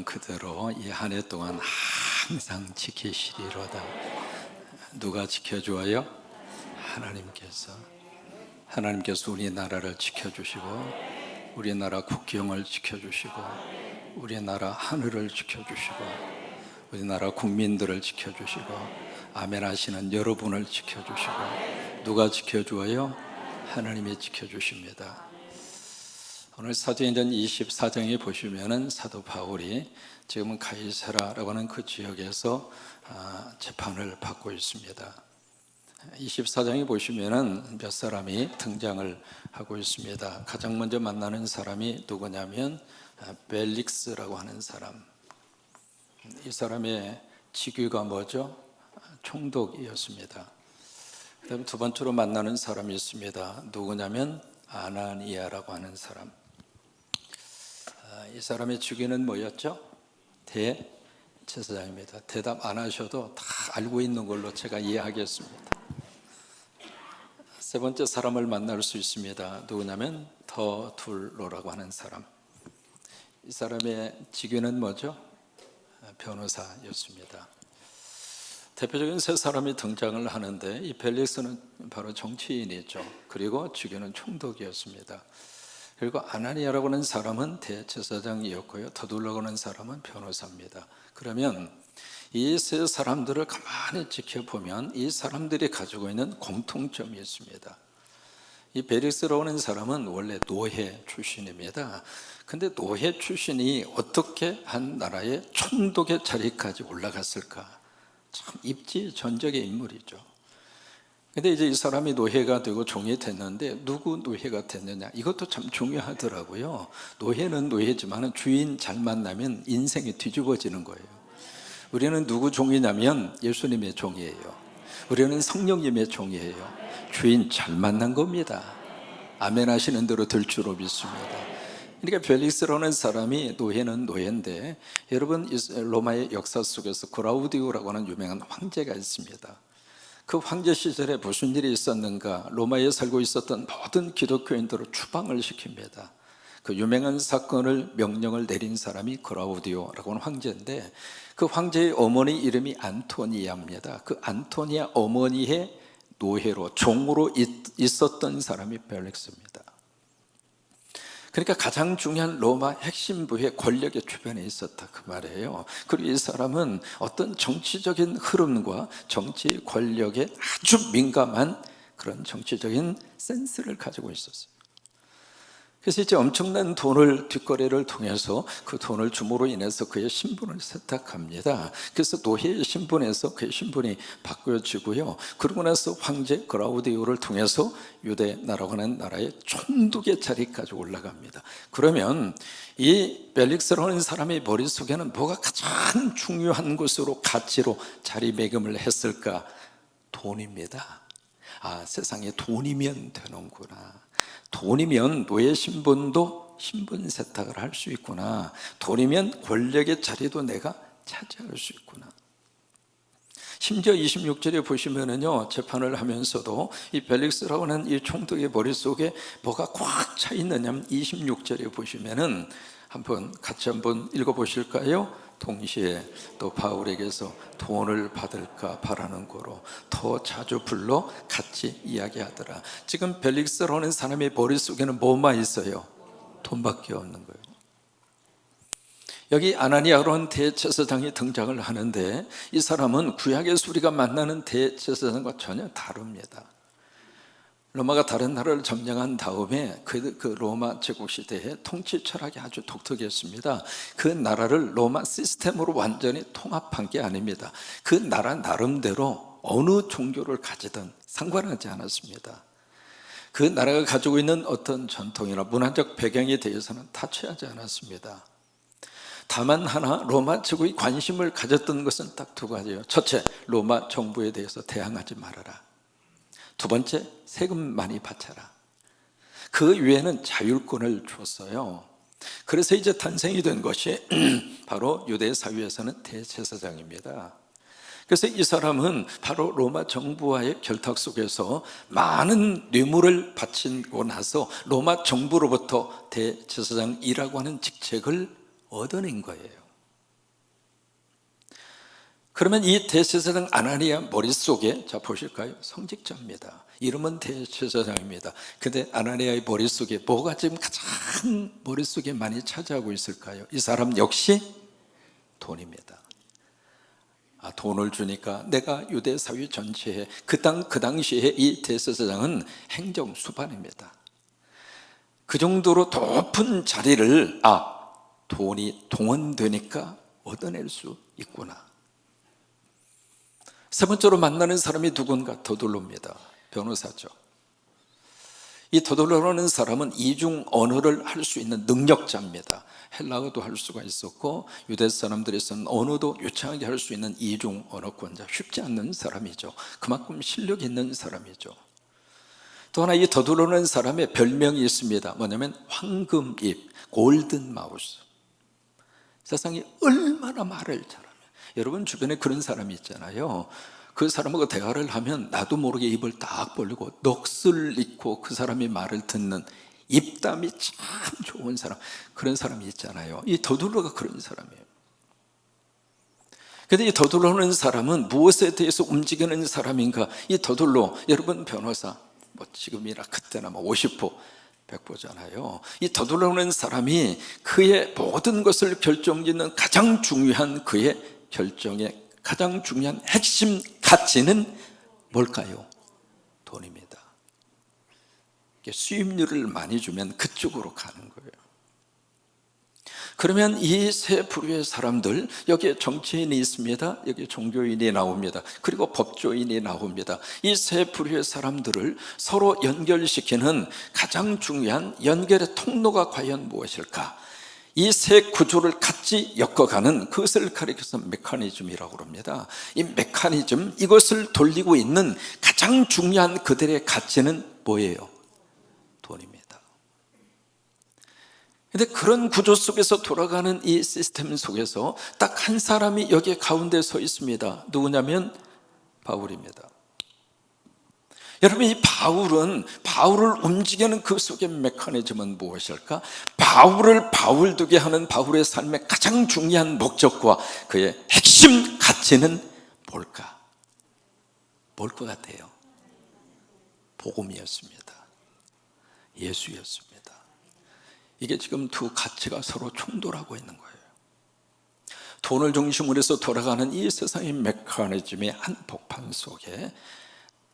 약속하신 그대로 이 한 해 동안 항상 지키시리로다. 누가 지켜주어요? 하나님께서 우리나라를 지켜주시고, 우리나라 국경을 지켜주시고, 우리나라 하늘을 지켜주시고, 우리나라 국민들을 지켜주시고, 아멘 하시는 여러분을 지켜주시고, 누가 지켜주어요? 하나님이 지켜주십니다. 오늘 사도행전 24장에 보시면은 사도 바울이 지금은 가이사라라고 하는 그 지역에서 재판을 받고 있습니다. 24장에 보시면은 몇 사람이 등장을 하고 있습니다. 가장 먼저 만나는 사람이 누구냐면 벨릭스라고 하는 사람. 이 사람의 직위가 뭐죠? 총독이었습니다. 그다음 두 번째로 만나는 사람이 있습니다. 누구냐면 아나니아라고 하는 사람. 이 사람의 직위는 뭐였죠? 대제사장입니다. 대답 안 하셔도 다 알고 있는 걸로 제가 이해하겠습니다. 세 번째 사람을 만날 수 있습니다. 누구냐면 더둘로라고 하는 사람. 이 사람의 직위는 뭐죠? 변호사였습니다. 대표적인 세 사람이 등장을 하는데, 이 벨릭스는 바로 정치인이죠. 그리고 직위는 총독이었습니다. 그리고 아나니아라고 하는 사람은 대제사장이었고요, 더둘로라고 하는 사람은 변호사입니다. 그러면 이 세 사람들을 가만히 지켜보면 이 사람들이 가지고 있는 공통점이 있습니다. 이 벨릭스라고 하는 사람은 원래 노예 출신입니다. 근데 노예 출신이 어떻게 한 나라의 총독의 자리까지 올라갔을까? 참 입지전적의 인물이죠. 근데 이제 이 사람이 노예가 되고 종이 됐는데, 누구 노예가 됐느냐, 이것도 참 중요하더라고요. 노예는 노예지만 주인 잘 만나면 인생이 뒤집어지는 거예요. 우리는 누구 종이냐면 예수님의 종이에요. 우리는 성령님의 종이에요. 주인 잘 만난 겁니다. 아멘 하시는 대로 될 줄로 믿습니다. 그러니까 벨릭스라는 사람이 노예는 노예인데, 여러분 로마의 역사 속에서 그라우디오라고 하는 유명한 황제가 있습니다. 그 황제 시절에 무슨 일이 있었는가? 로마에 살고 있었던 모든 기독교인들을 추방을 시킵니다. 그 유명한 사건을 명령을 내린 사람이 그라우디오라고 하는 황제인데, 그 황제의 어머니 이름이 안토니아입니다. 그 안토니아 어머니의 노예로, 종으로 있었던 사람이 벨릭스입니다. 그러니까 가장 중요한 로마 핵심 부의 권력의 주변에 있었다, 그 말이에요. 그리고 이 사람은 어떤 정치적인 흐름과 정치 권력에 아주 민감한 그런 정치적인 센스를 가지고 있었어요. 그래서 이제 엄청난 돈을, 뒷거래를 통해서 그 돈을 줌으로 인해서 그의 신분을 세탁합니다. 그래서 노예의 신분에서 그의 신분이 바뀌어지고요. 그러고 나서 황제 그라우디오를 통해서 유대 나라고 하는 나라의 총독의 자리까지 올라갑니다. 그러면 이 벨릭스라는 사람의 머릿속에는 뭐가 가장 중요한 것으로, 가치로 자리매김을 했을까? 돈입니다. 세상에 돈이면 되는구나. 돈이면 노예 신분도 신분 세탁을 할 수 있구나. 돈이면 권력의 자리도 내가 차지할 수 있구나. 심지어 26절에 보시면은요, 재판을 하면서도 이 벨릭스라고 하는 이 총독의 머릿속에 뭐가 꽉 차 있느냐면 26절에 보시면은 같이 한번 읽어보실까요? 동시에 또 바울에게서 돈을 받을까 바라는 거로 더 자주 불러 같이 이야기하더라. 지금 벨릭스라는 사람의 머릿속에는 뭐만 있어요? 돈밖에 없는 거예요. 여기 아나니아라는 대제사장이 등장을 하는데, 이 사람은 구약에서 우리가 만나는 대제사장과 전혀 다릅니다. 로마가 다른 나라를 점령한 다음에 그 로마 제국 시대에 통치 철학이 아주 독특했습니다. 그 나라를 로마 시스템으로 완전히 통합한 게 아닙니다. 그 나라 나름대로 어느 종교를 가지든 상관하지 않았습니다. 그 나라가 가지고 있는 어떤 전통이나 문화적 배경에 대해서는 타치하지 않았습니다. 다만 하나, 로마 제국이 관심을 가졌던 것은 딱 두 가지예요. 첫째, 로마 정부에 대해서 대항하지 말아라. 두 번째, 세금 많이 바쳐라. 그 외에는 자율권을 줬어요. 그래서 이제 탄생이 된 것이 바로 유대 사회에서는 대제사장입니다. 그래서 이 사람은 바로 로마 정부와의 결탁 속에서 많은 뇌물을 바치고 나서 로마 정부로부터 대제사장이라고 하는 직책을 얻어낸 거예요. 그러면 이 대제사장 아나니아 머릿속에, 자 보실까요? 성직자입니다. 이름은 대제사장입니다. 근데 아나니아의 머릿속에 뭐가 지금 가장 머릿속에 많이 차지하고 있을까요? 이 사람 역시 돈입니다. 돈을 주니까 내가 유대 사회 전체에 그 당시에 이 대제사장은 행정 수반입니다. 그 정도로 높은 자리를 돈이 동원되니까 얻어낼 수 있구나. 세 번째로 만나는 사람이 누군가? 더둘로입니다. 변호사죠. 이 더둘로라는 사람은 이중 언어를 할 수 있는 능력자입니다. 헬라어도 할 수가 있었고 유대 사람들에서는 언어도 유창하게 할 수 있는 이중 언어권자, 쉽지 않는 사람이죠. 그만큼 실력 있는 사람이죠. 또 하나 이 더둘로라는 사람의 별명이 있습니다. 뭐냐면 황금입, 골든 마우스. 세상에 얼마나 말을 잘하면, 여러분 주변에 그런 사람이 있잖아요. 그 사람하고 대화를 하면 나도 모르게 입을 딱 벌리고 넋을 잃고 그 사람이 말을 듣는 입담이 참 좋은 사람, 그런 사람이 있잖아요. 이 더둘로가 그런 사람이에요. 그런데 이 더둘로는 사람은 무엇에 대해서 움직이는 사람인가? 이 더둘로, 여러분 변호사 지금이나 그때나 50호 100호잖아요. 이 더둘로는 사람이 그의 모든 것을 결정짓는 가장 중요한 그의 결정의 가장 중요한 핵심 가치는 뭘까요? 돈입니다. 수입률을 많이 주면 그쪽으로 가는 거예요. 그러면 이 세 부류의 사람들, 여기에 정치인이 있습니다. 여기 종교인이 나옵니다. 그리고 법조인이 나옵니다. 이 세 부류의 사람들을 서로 연결시키는 가장 중요한 연결의 통로가 과연 무엇일까? 이 세 구조를 같이 엮어가는, 그것을 가리켜서 메커니즘이라고 합니다. 이 메커니즘, 이것을 돌리고 있는 가장 중요한 그들의 가치는 뭐예요? 돈입니다. 그런데 그런 구조 속에서 돌아가는 이 시스템 속에서 딱 한 사람이 여기 가운데 서 있습니다. 누구냐면 바울입니다. 여러분, 이 바울을 움직이는 그 속의 메커니즘은 무엇일까? 바울을 바울되게 하는 바울의 삶의 가장 중요한 목적과 그의 핵심 가치는 뭘까? 뭘 것 같아요? 복음이었습니다. 예수였습니다. 이게 지금 두 가치가 서로 충돌하고 있는 거예요. 돈을 중심으로 해서 돌아가는 이 세상의 메커니즘의 한 복판 속에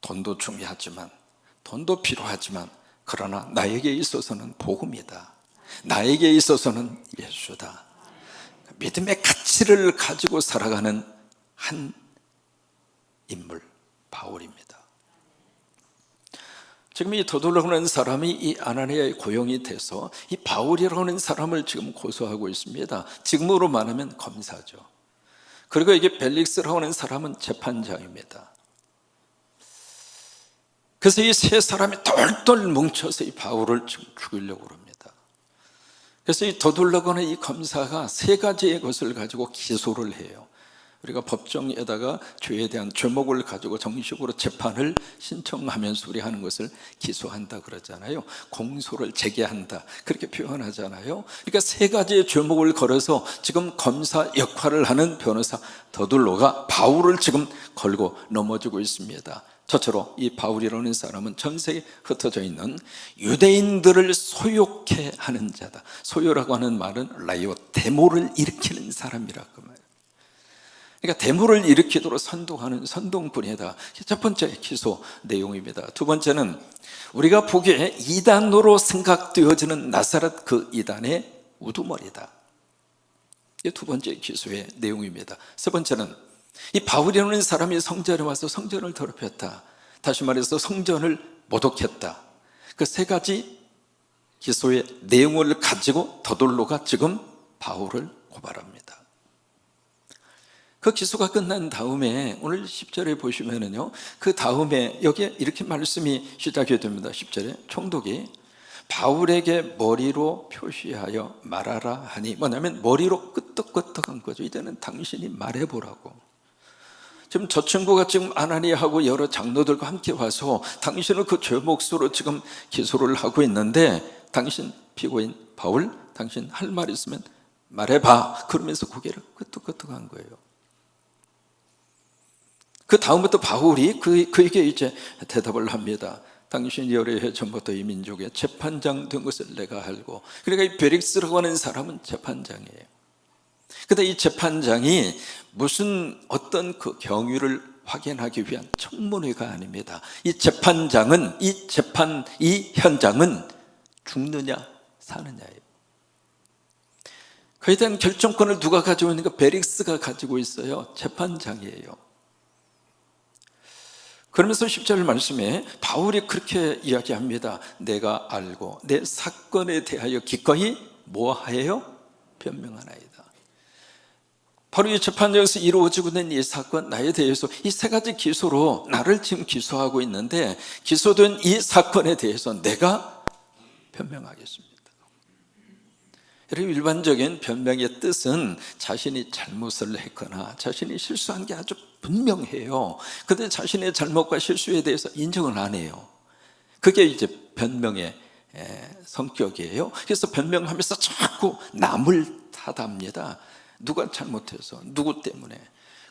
돈도 중요하지만, 돈도 필요하지만, 그러나 나에게 있어서는 복음이다, 나에게 있어서는 예수다, 믿음의 가치를 가지고 살아가는 한 인물, 바울입니다. 지금 이 더둘로라고 하는 사람이 이 아나니아에 고용이 돼서 이 바울이라고 하는 사람을 지금 고소하고 있습니다. 지금으로 말하면 검사죠. 그리고 이게 벨릭스라고 하는 사람은 재판장입니다. 그래서 이 세 사람이 똘똘 뭉쳐서 이 바울을 지금 죽이려고 합니다. 그래서 이 더둘로라고 하는 이 검사가 세 가지의 것을 가지고 기소를 해요. 우리가 법정에다가 죄에 대한 죄목을 가지고 정식으로 재판을 신청하면서 우리 하는 것을 기소한다 그러잖아요. 공소를 제기한다, 그렇게 표현하잖아요. 그러니까 세 가지의 죄목을 걸어서 지금 검사 역할을 하는 변호사 더둘로가 바울을 지금 걸고 넘어지고 있습니다. 저처럼 이 바울이라는 사람은 전 세계에 흩어져 있는 유대인들을 소욕해 하는 자다. 소요라고 하는 말은 라이오, 데모를 일으키는 사람이라고 말해요. 그러니까 데모를 일으키도록 선동하는 선동꾼이다. 첫 번째 기소 내용입니다. 두 번째는 우리가 보기에 이단으로 생각되어지는 나사렛 그 이단의 우두머리다. 이게 두 번째 기소의 내용입니다. 세 번째는 이 바울이라는 사람이 성전에 와서 성전을 더럽혔다, 다시 말해서 성전을 모독했다. 그 세 가지 기소의 내용을 가지고 더둘로가 지금 바울을 고발합니다. 그 기소가 끝난 다음에 오늘 10절에 보시면은요, 그 다음에 여기에 이렇게 말씀이 시작이 됩니다. 10절에 총독이 바울에게 머리로 표시하여 말하라 하니, 뭐냐면 머리로 끄떡끄떡한 거죠. 이제는 당신이 말해보라고. 지금 저 친구가 지금 아나니아하고 여러 장로들과 함께 와서 당신은 그 죄목수로 지금 기소를 하고 있는데, 당신 피고인 바울, 당신 할 말 있으면 말해봐. 그러면서 고개를 끄떡끄떡한 거예요. 그 다음부터 바울이 그에게 이제 대답을 합니다. 당신이 여러 해 전부터 이 민족의 재판장 된 것을 내가 알고. 그러니까 이 벨릭스라고 하는 사람은 재판장이에요. 근데 이 재판장이 무슨 어떤 그 경위를 확인하기 위한 청문회가 아닙니다. 이 재판장은 이 현장은 죽느냐 사느냐예요. 그에 대한 결정권을 누가 가지고 있는가? 벨릭스가 가지고 있어요. 재판장이에요. 그러면서 10절 말씀에 바울이 그렇게 이야기합니다. 내가 알고 내 사건에 대하여 기꺼이 뭐하여요? 변명하나이다. 바로 이 재판장에서 이루어지고 있는 이 사건, 나에 대해서 이 세 가지 기소로 나를 지금 기소하고 있는데, 기소된 이 사건에 대해서 내가 변명하겠습니다. 여러분, 일반적인 변명의 뜻은 자신이 잘못을 했거나 자신이 실수한 게 아주 분명해요. 그런데 자신의 잘못과 실수에 대해서 인정을 안 해요. 그게 이제 변명의 성격이에요. 그래서 변명하면서 자꾸 남을 탓합니다. 누가 잘못해서, 누구 때문에.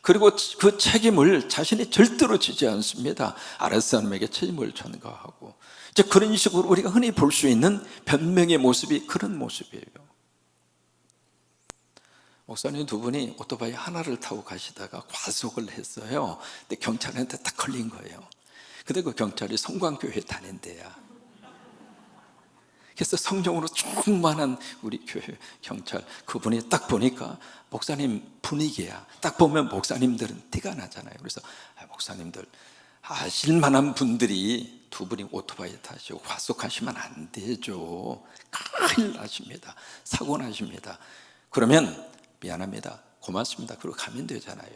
그리고 그 책임을 자신이 절대로 지지 않습니다. 아랫 사람에게 책임을 전가하고. 이제 그런 식으로 우리가 흔히 볼 수 있는 변명의 모습이 그런 모습이에요. 목사님 두 분이 오토바이 하나를 타고 가시다가 과속을 했어요. 근데 경찰한테 딱 걸린 거예요. 근데 그 경찰이 성광교회 다닌대야. 그래서 성령으로 충만한 우리 교회 경찰, 그분이 딱 보니까 목사님 분위기야. 딱 보면 목사님들은 티가 나잖아요. 그래서 목사님들 아실만한 분들이 두 분이 오토바이 타시고 과속하시면 안 되죠. 큰일 나십니다. 사고 나십니다. 그러면 미안합니다, 고맙습니다, 그러고 가면 되잖아요.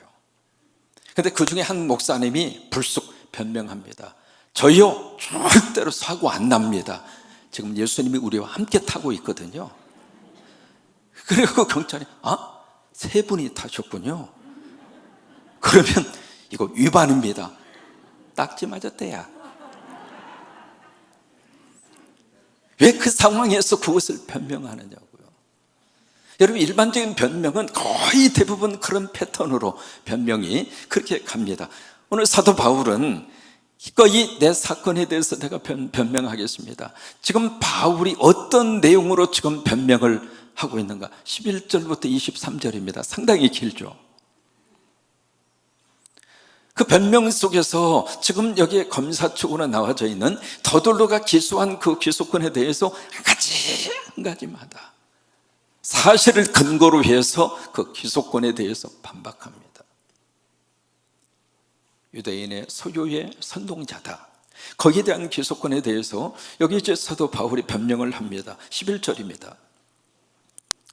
근데 그 중에 한 목사님이 불쑥 변명합니다. 저희요 절대로 사고 안 납니다. 지금 예수님이 우리와 함께 타고 있거든요. 그리고 경찰이 세 분이 타셨군요. 그러면 이거 위반입니다. 딱지 맞았대야. 왜 그 상황에서 그것을 변명하느냐고요. 여러분, 일반적인 변명은 거의 대부분 그런 패턴으로 변명이 그렇게 갑니다. 오늘 사도 바울은 기꺼이 내 사건에 대해서 내가 변명하겠습니다. 지금 바울이 어떤 내용으로 지금 변명을 하고 있는가? 11절부터 23절입니다. 상당히 길죠. 그 변명 속에서 지금 여기에 검사 측으로 나와져 있는 더돌로가 기소한 그 기소권에 대해서 한 가지마다 사실을 근거로 해서 그 기소권에 대해서 반박합니다. 유대인의 소유의 선동자다. 거기에 대한 기소권에 대해서 여기 이제 사도 바울이 변명을 합니다. 11절입니다.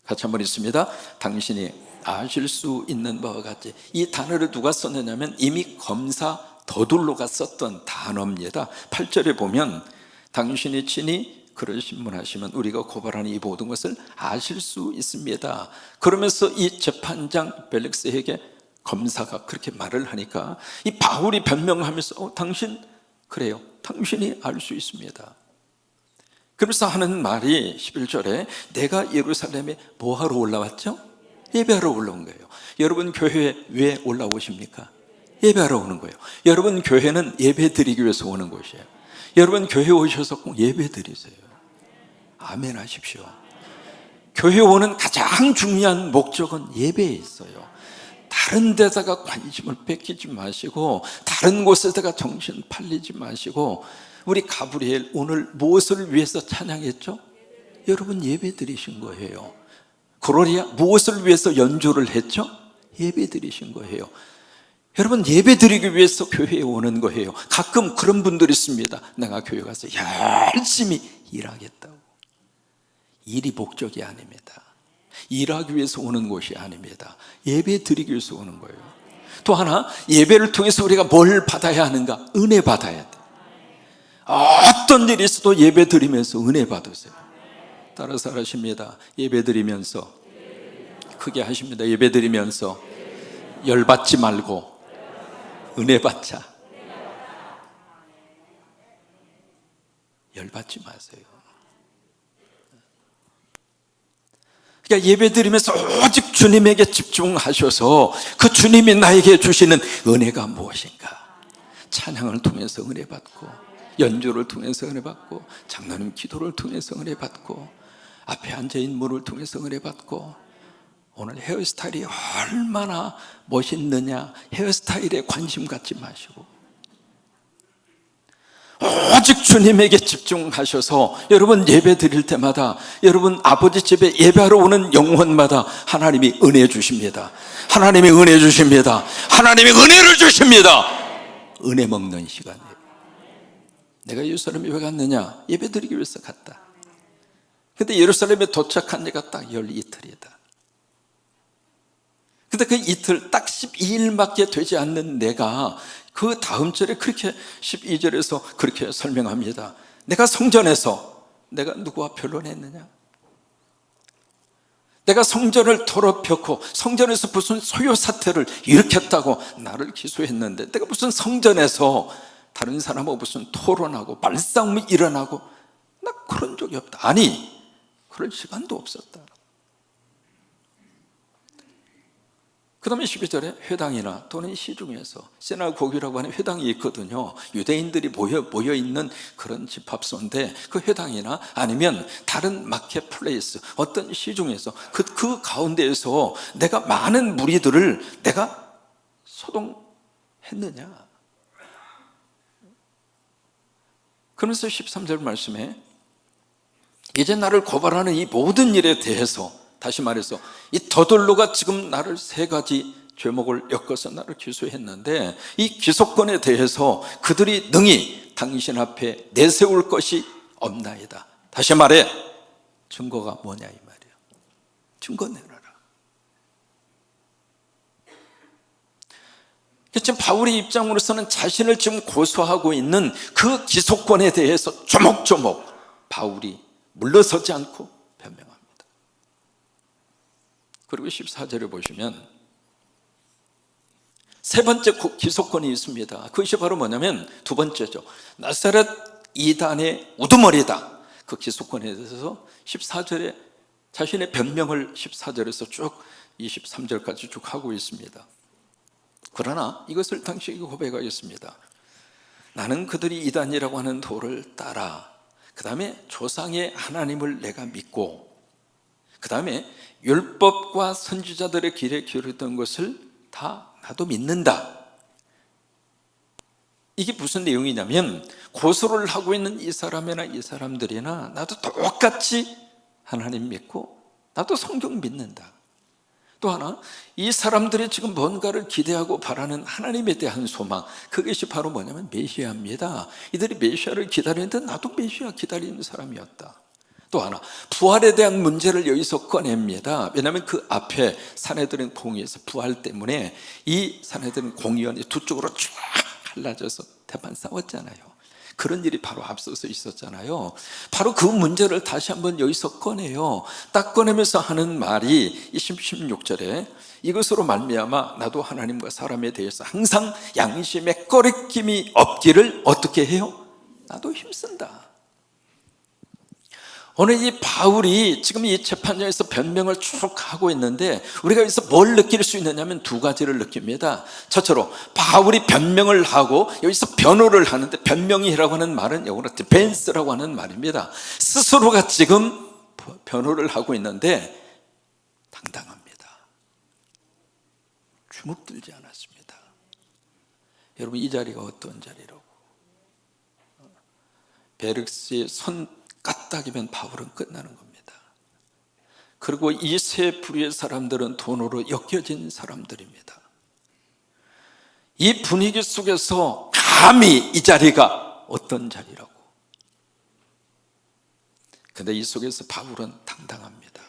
같이 한번 읽습니다. 당신이 아실 수 있는 바와 같이. 이 단어를 누가 썼느냐면 이미 검사 더둘로가 썼던 단어입니다. 8절에 보면 당신이 친히 그를 신문하시면 우리가 고발하는 이 모든 것을 아실 수 있습니다. 그러면서 이 재판장 벨릭스에게 검사가 그렇게 말을 하니까 이 바울이 변명하면서 당신 그래요, 당신이 알 수 있습니다. 그러면서 하는 말이 11절에 내가 예루살렘에 뭐하러 올라왔죠? 예배하러 올라온 거예요. 여러분 교회에 왜 올라오십니까? 예배하러 오는 거예요. 여러분 교회는 예배 드리기 위해서 오는 곳이에요. 여러분 교회 오셔서 꼭 예배 드리세요. 아멘 하십시오. 교회 오는 가장 중요한 목적은 예배에 있어요. 다른 데다가 관심을 뺏기지 마시고 다른 곳에다가 정신 팔리지 마시고. 우리 가브리엘 오늘 무엇을 위해서 찬양했죠? 여러분 예배 드리신 거예요. gloria 무엇을 위해서 연주를 했죠? 예배 드리신 거예요. 여러분 예배 드리기 위해서 교회에 오는 거예요. 가끔 그런 분들이 있습니다. 내가 교회 가서 열심히 일하겠다고. 일이 목적이 아닙니다. 일하기 위해서 오는 곳이 아닙니다. 예배 드리기 위해서 오는 거예요. 또 하나, 예배를 통해서 우리가 뭘 받아야 하는가? 은혜 받아야 돼. 어떤 일이 있어도 예배 드리면서 은혜 받으세요. 따라서 하십니다. 예배 드리면서, 크게 하십니다. 예배 드리면서 열받지 말고 은혜 받자. 열받지 마세요. 그러니까 예배 드리면서 오직 주님에게 집중하셔서 그 주님이 나에게 주시는 은혜가 무엇인가, 찬양을 통해서 은혜 받고, 연주를 통해서 은혜 받고, 장로님 기도를 통해서 은혜 받고, 앞에 앉아있는 분을 통해서 은혜 받고, 오늘 헤어스타일이 얼마나 멋있느냐, 헤어스타일에 관심 갖지 마시고 오직 주님에게 집중하셔서, 여러분 예배 드릴 때마다, 여러분 아버지 집에 예배하러 오는 영혼마다 하나님이 은혜 주십니다. 하나님이 은혜 주십니다. 하나님이 은혜를 주십니다. 은혜 먹는 시간이에요. 내가 예루살렘에 왜 갔느냐? 예배 드리기 위해서 갔다. 근데 예루살렘에 도착한 지가 딱 열 이틀이다. 근데 그 이틀 딱 12일밖에 되지 않는 내가 그 다음 절에 그렇게 12절에서 그렇게 설명합니다. 내가 성전에서 내가 누구와 변론했느냐? 내가 성전을 더럽혔고 성전에서 무슨 소요 사태를 일으켰다고 나를 기소했는데, 내가 무슨 성전에서 다른 사람하고 무슨 토론하고 말싸움이 일어나고, 나 그런 적이 없다. 아니, 그럴 시간도 없었다. 그 다음에 12절에 회당이나 또는 시중에서, 시나고그라고 하는 회당이 있거든요. 유대인들이 모여있는 그런 집합소인데, 그 회당이나 아니면 다른 마켓플레이스, 어떤 시중에서 그 가운데에서 내가 많은 무리들을 내가 소동했느냐? 그러면서 13절 말씀에 이제 나를 고발하는 이 모든 일에 대해서, 다시 말해서 이 더돌로가 지금 나를 세 가지 죄목을 엮어서 나를 기소했는데, 이 기소권에 대해서 그들이 능히 당신 앞에 내세울 것이 없나이다. 다시 말해, 증거가 뭐냐 이 말이에요. 증거 내놔라. 지금 바울의 입장으로서는 자신을 지금 고소하고 있는 그 기소권에 대해서 조목조목 바울이 물러서지 않고 변명합니다. 그리고 14절에 보시면 세 번째 기소권이 있습니다. 그것이 바로 뭐냐면 두 번째죠. 나사렛 이단의 우두머리다. 그 기소권에 대해서 14절에 자신의 변명을 14절에서 쭉 23절까지 쭉 하고 있습니다. 그러나 이것을 당시에 고백하겠습니다. 나는 그들이 이단이라고 하는 도를 따라, 그 다음에 조상의 하나님을 내가 믿고, 그 다음에 율법과 선지자들의 길에 기울였던 것을 다 나도 믿는다. 이게 무슨 내용이냐면, 고소를 하고 있는 이 사람이나 이 사람들이나 나도 똑같이 하나님 믿고 나도 성경 믿는다. 또 하나, 이 사람들이 지금 뭔가를 기대하고 바라는 하나님에 대한 소망, 그것이 바로 뭐냐면 메시아입니다. 이들이 메시아를 기다리는데 나도 메시아 기다리는 사람이었다. 또 하나, 부활에 대한 문제를 여기서 꺼냅니다. 왜냐하면 그 앞에 사내들은 공의에서 부활 때문에 이 사내들은 공의원이 두 쪽으로 쫙 갈라져서 대판 싸웠잖아요. 그런 일이 바로 앞서서 있었잖아요. 바로 그 문제를 다시 한번 여기서 꺼내요. 딱 꺼내면서 하는 말이 16절에 이것으로 말미암아 나도 하나님과 사람에 대해서 항상 양심에 꺼리낌이 없기를 어떻게 해요? 나도 힘쓴다. 오늘 이 바울이 지금 이 재판장에서 변명을 쭉 하고 있는데, 우리가 여기서 뭘 느낄 수 있느냐면 두 가지를 느낍니다. 첫째로 바울이 변명을 하고 여기서 변호를 하는데, 변명이라고 하는 말은 영어로 디펜스라고 하는 말입니다. 스스로가 지금 변호를 하고 있는데 당당합니다. 주눅들지 않았습니다. 여러분, 이 자리가 어떤 자리라고? 베르스의 손 까딱이면 바울은 끝나는 겁니다. 그리고 이 세 부류의 사람들은 돈으로 엮여진 사람들입니다. 이 분위기 속에서 감히 이 자리가 어떤 자리라고. 근데 이 속에서 바울은 당당합니다.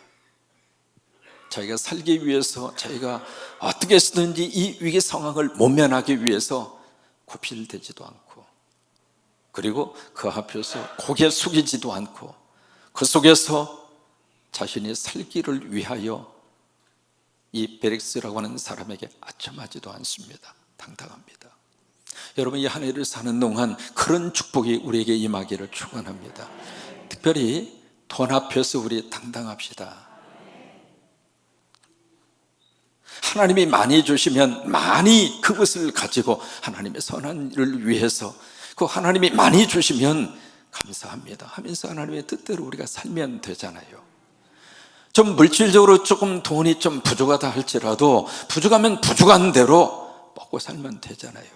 자기가 살기 위해서, 자기가 어떻게 해서든지 이 위기 상황을 모면하기 위해서 구실되지도 않고, 그리고 그 앞에서 고개 숙이지도 않고, 그 속에서 자신이 살기를 위하여 이 베릭스라고 하는 사람에게 아첨하지도 않습니다. 당당합니다. 여러분, 이 한 해를 사는 동안 그런 축복이 우리에게 임하기를 축원합니다. 특별히 돈 앞에서 우리 당당합시다. 하나님이 많이 주시면 많이 그것을 가지고 하나님의 선한 일을 위해서, 그 하나님이 많이 주시면 감사합니다 하면서 하나님의 뜻대로 우리가 살면 되잖아요. 좀 물질적으로 조금 돈이 좀 부족하다 할지라도 부족하면 부족한 대로 먹고 살면 되잖아요.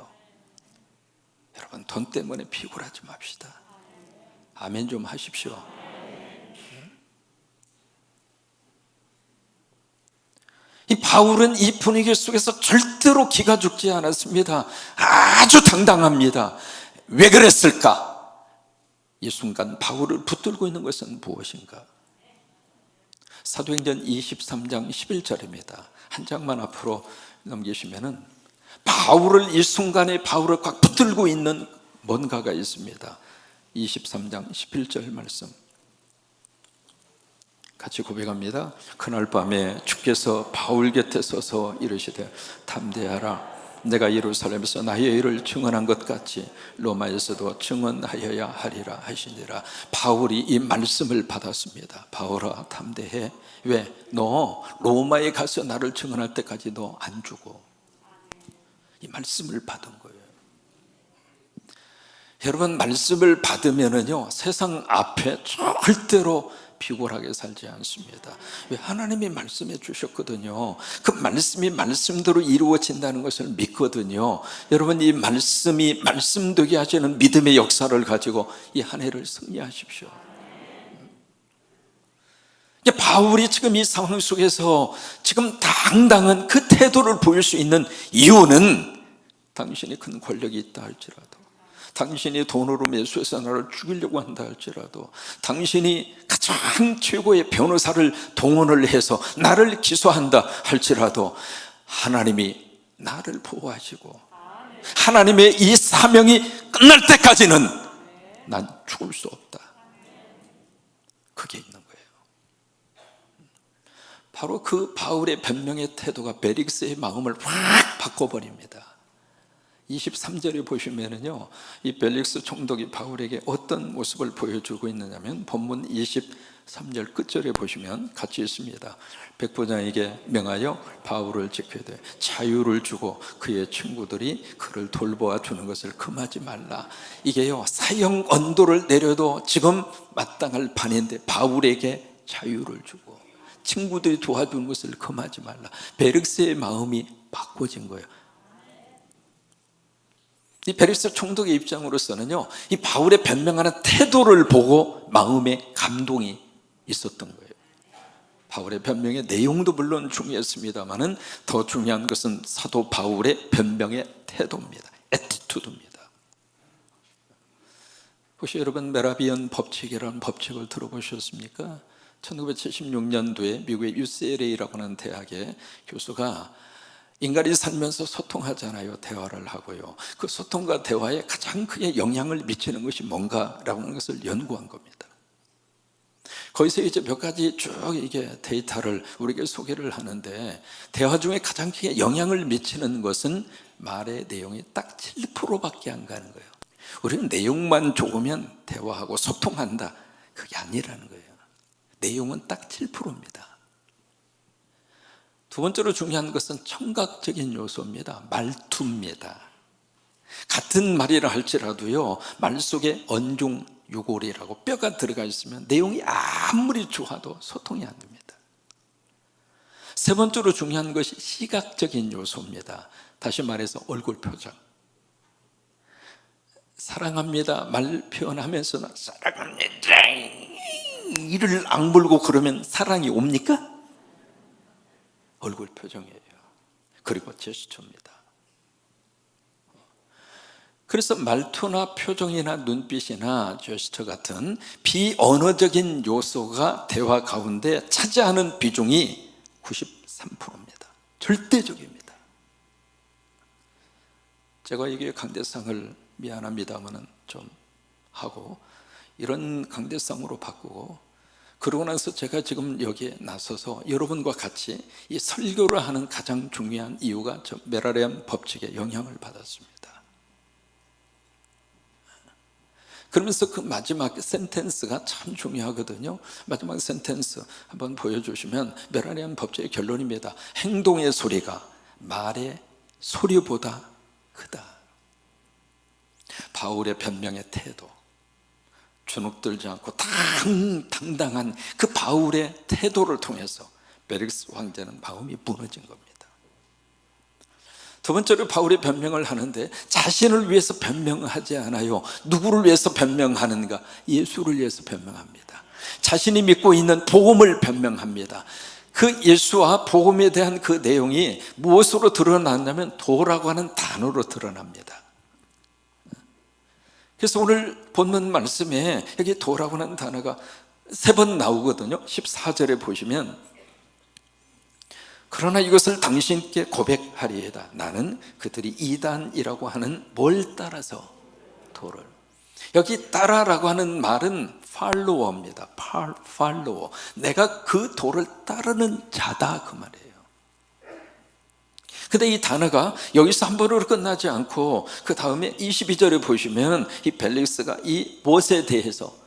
여러분, 돈 때문에 비굴하지 맙시다. 아멘 좀 하십시오. 이 바울은 이 분위기 속에서 절대로 기가 죽지 않았습니다. 아주 당당합니다. 왜 그랬을까? 이 순간 바울을 붙들고 있는 것은 무엇인가? 사도행전 23장 11절입니다. 한 장만 앞으로 넘기시면은 바울을, 이 순간에 바울을 꽉 붙들고 있는 뭔가가 있습니다. 23장 11절 말씀 같이 고백합니다. 그날 밤에 주께서 바울 곁에 서서 이르시되 담대하라. 내가 예루살렘에서 나의 일을 증언한 것 같이 로마에서도 증언하여야 하리라 하시니라. 바울이 이 말씀을 받았습니다. 바울아, 담대해. 왜? 너 로마에 가서 나를 증언할 때까지 너 안 죽어. 이 말씀을 받은 거예요. 여러분, 말씀을 받으면은요, 세상 앞에 절대로 비굴하게 살지 않습니다. 왜? 하나님이 말씀해 주셨거든요. 그 말씀이 말씀대로 이루어진다는 것을 믿거든요. 여러분, 이 말씀이 말씀되게 하시는 믿음의 역사를 가지고 이 한 해를 승리하십시오. 바울이 지금 이 상황 속에서 지금 당당한 그 태도를 보일 수 있는 이유는, 당신이 큰 권력이 있다 할지라도, 당신이 돈으로 매수해서 나를 죽이려고 한다 할지라도, 당신이 가장 최고의 변호사를 동원을 해서 나를 기소한다 할지라도 하나님이 나를 보호하시고 하나님의 이 사명이 끝날 때까지는 난 죽을 수 없다. 그게 있는 거예요. 바로 그 바울의 변명의 태도가 벨릭스의 마음을 확 바꿔버립니다. 23절에 보시면은요, 이 벨릭스 총독이 바울에게 어떤 모습을 보여주고 있느냐면, 본문 23절 끝절에 보시면 같이 있습니다. 백부장에게 명하여 바울을 지켜되 자유를 주고 그의 친구들이 그를 돌보아 주는 것을 금하지 말라. 이게요, 사형 언도를 내려도 지금 마땅할 판인데 바울에게 자유를 주고 친구들이 도와주는 것을 금하지 말라. 벨릭스의 마음이 바꿔진 거예요. 이 벨릭스 총독의 입장으로서는요, 이 바울의 변명하는 태도를 보고 마음에 감동이 있었던 거예요. 바울의 변명의 내용도 물론 중요했습니다만은 더 중요한 것은 사도 바울의 변명의 태도입니다. 애티튜드입니다. 혹시 여러분 메라비언 법칙이라는 법칙을 들어보셨습니까? 1976년도에 미국의 UCLA라고 하는 대학의 교수가 인간이 살면서 소통하잖아요. 대화를 하고요. 그 소통과 대화에 가장 크게 영향을 미치는 것이 뭔가라고 하는 것을 연구한 겁니다. 거기서 이제 몇 가지 쭉 이게 데이터를 우리에게 소개를 하는데, 대화 중에 가장 크게 영향을 미치는 것은 말의 내용이 딱 7%밖에 안 가는 거예요. 우리는 내용만 좋으면 대화하고 소통한다, 그게 아니라는 거예요. 내용은 딱 7%입니다. 두 번째로 중요한 것은 청각적인 요소입니다. 말투입니다. 같은 말이라 할지라도요, 말 속에 언중 유골이라고 뼈가 들어가 있으면 내용이 아무리 좋아도 소통이 안 됩니다. 세 번째로 중요한 것이 시각적인 요소입니다. 다시 말해서 얼굴 표정. 사랑합니다 말 표현하면서는 사랑합니다 이를 악물고 그러면 사랑이 옵니까? 얼굴 표정이에요. 그리고 제스처입니다. 그래서 말투나 표정이나 눈빛이나 제스처 같은 비언어적인 요소가 대화 가운데 차지하는 비중이 93%입니다. 절대적입니다. 제가 이게 강대상을 미안합니다만은 좀 하고 이런 강대상으로 바꾸고, 그러고 나서 제가 지금 여기에 나서서 여러분과 같이 이 설교를 하는 가장 중요한 이유가 저 메라비언 법칙의 영향을 받았습니다. 그러면서 그 마지막 센텐스가 참 중요하거든요. 마지막 센텐스 한번 보여주시면 메라니안 법칙의 결론입니다. 행동의 소리가 말의 소리보다 크다. 바울의 변명의 태도, 주눅들지 않고 당당한 그 바울의 태도를 통해서 벨릭스 황제는 마음이 무너진 겁니다. 두 번째로 바울의 변명을 하는데 자신을 위해서 변명하지 않아요. 누구를 위해서 변명하는가? 예수를 위해서 변명합니다. 자신이 믿고 있는 복음을 변명합니다. 그 예수와 복음에 대한 그 내용이 무엇으로 드러났냐면 도라고 하는 단어로 드러납니다. 그래서 오늘 본문 말씀에 여기 도라고 하는 단어가 3번 나오거든요. 14절에 보시면 그러나 이것을 당신께 고백하리이다. 나는 그들이 이단이라고 하는 뭘 따라서? 도를. 여기 따라라고 하는 말은 팔로워입니다. 팔로워. 내가 그 도를 따르는 자다 그 말이에요. 근데 이 단어가 여기서 한 번으로 끝나지 않고 그 다음에 22절에 보시면 이 벨릭스가 이 무엇에 대해서?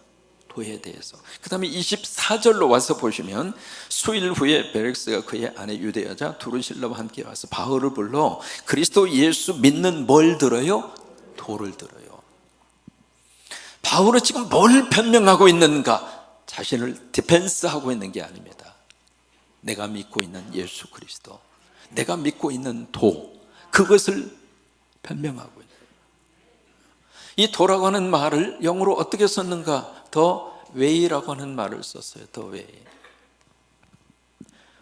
도에 대해서. 그 다음에 24절로 와서 보시면 수일 후에 벨릭스가 그의 아내 유대 여자 두루실라와 함께 와서 바울을 불러 그리스도 예수 믿는 뭘 들어요? 도를 들어요. 바울은 지금 뭘 변명하고 있는가? 자신을 디펜스하고 있는 게 아닙니다. 내가 믿고 있는 예수 그리스도, 내가 믿고 있는 도, 그것을 변명하고 있는. 이 도라고 하는 말을 영어로 어떻게 썼는가? 더 웨이라고 하는 말을 썼어요. 더 웨이.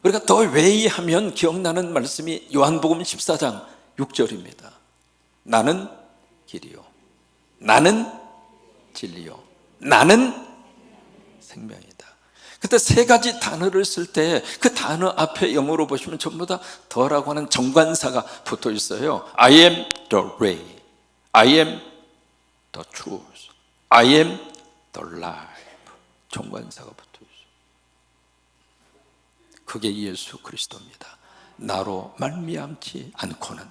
우리가 더 웨이 하면 기억나는 말씀이 요한복음 14장 6절입니다. 나는 길이요, 나는 진리요, 나는 생명이다. 그때 3가지 단어를 쓸 때 그 단어 앞에 영어로 보시면 전부 다 더라고 하는 정관사가 붙어 있어요. I am the way, I am the truth, I am the life. 정관사가 붙어 있어요. 그게 예수 그리스도입니다. 나로 말미암지 않고는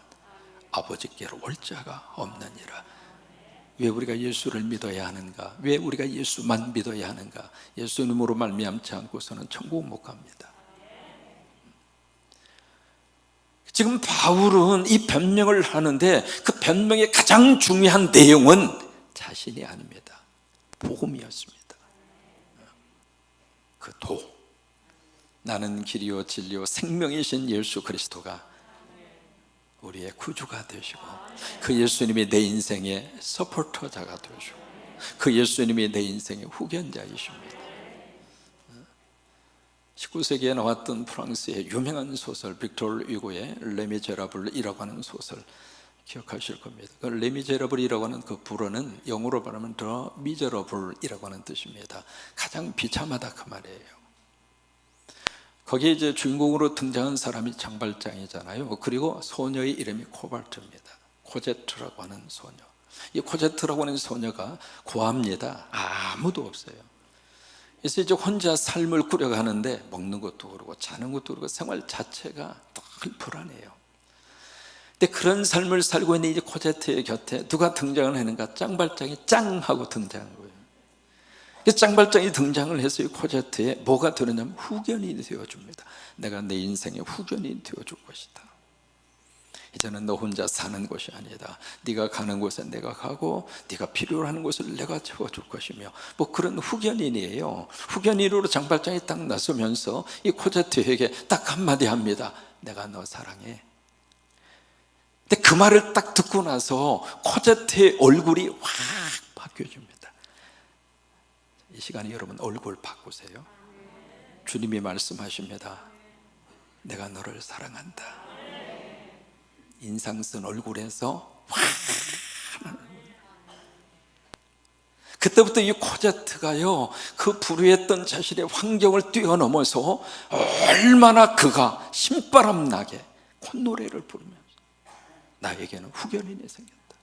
아버지께로 올 자가 없느니라. 왜 우리가 예수를 믿어야 하는가? 왜 우리가 예수만 믿어야 하는가? 예수님으로 말미암지 않고서는 천국 못 갑니다. 지금 바울은 이 변명을 하는데 그 변명의 가장 중요한 내용은 자신이 아닙니다. 복음이었습니다. 그 도, 나는 길이요 진리요 생명이신 예수 그리스도가 우리의 구주가 되시고 그 예수님이 내 인생의 서포터자가 되시고 그 예수님이 내 인생의 후견자이십니다. 19세기에 나왔던 프랑스의 유명한 소설 빅토르 위고의 레미제라블이라고 하는 소설 기억하실 겁니다. 그 레미제라블이라고 하는 그 불어는 영어로 말하면 The Miserable이라고 하는 뜻입니다. 가장 비참하다 그 말이에요. 거기에 이제 주인공으로 등장한 사람이 장발장이잖아요. 그리고 소녀의 이름이 코발트입니다. 코제트라고 하는 소녀. 이 코제트라고 하는 소녀가 고아입니다. 아무도 없어요. 그래서 이제 혼자 삶을 꾸려가는데 먹는 것도 그러고 자는 것도 그러고 생활 자체가 늘 불안해요. 근데 그런 삶을 살고 있는 이 코제트의 곁에 누가 등장을 하는가? 짱발장이 짱 하고 등장한 거예요. 짱발장이 등장을 해서 이 코제트에 뭐가 되느냐면 후견인이 되어줍니다. 내가 내 인생의 후견인이 되어줄 것이다. 이제는 너 혼자 사는 것이 아니다. 네가 가는 곳에 내가 가고 네가 필요로 하는 곳을 내가 채워줄 것이며 뭐 그런 후견인이에요. 후견인으로 장발장이 딱 나서면서 이 코제트에게 딱 한마디 합니다. 내가 너 사랑해. 근데 그 말을 딱 듣고 나서 코제트의 얼굴이 확 바뀌어집니다. 이 시간에 여러분 얼굴 바꾸세요. 주님이 말씀하십니다. 내가 너를 사랑한다. 인상 쓴 얼굴에서 확. 그때부터 이 코제트가요 그 불우했던 자신의 환경을 뛰어넘어서 얼마나 그가 신바람 나게 콧노래를 부르면서 나에게는 후견인이 생겼다.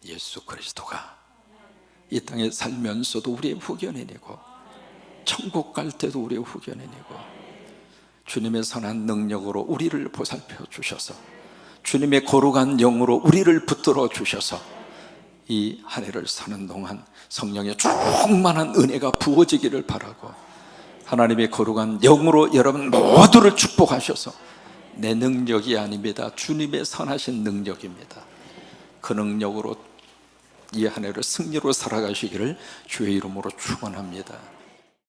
예수 그리스도가 이 땅에 살면서도 우리의 후견인이고 천국 갈 때도 우리의 후견인이고 주님의 선한 능력으로 우리를 보살펴 주셔서 주님의 거룩한 영으로 우리를 붙들어 주셔서 이 한 해를 사는 동안 성령의 충만한 은혜가 부어지기를 바라고, 하나님의 거룩한 영으로 여러분 모두를 축복하셔서, 내 능력이 아닙니다, 주님의 선하신 능력입니다, 그 능력으로 이 한 해를 승리로 살아가시기를 주의 이름으로 축원합니다.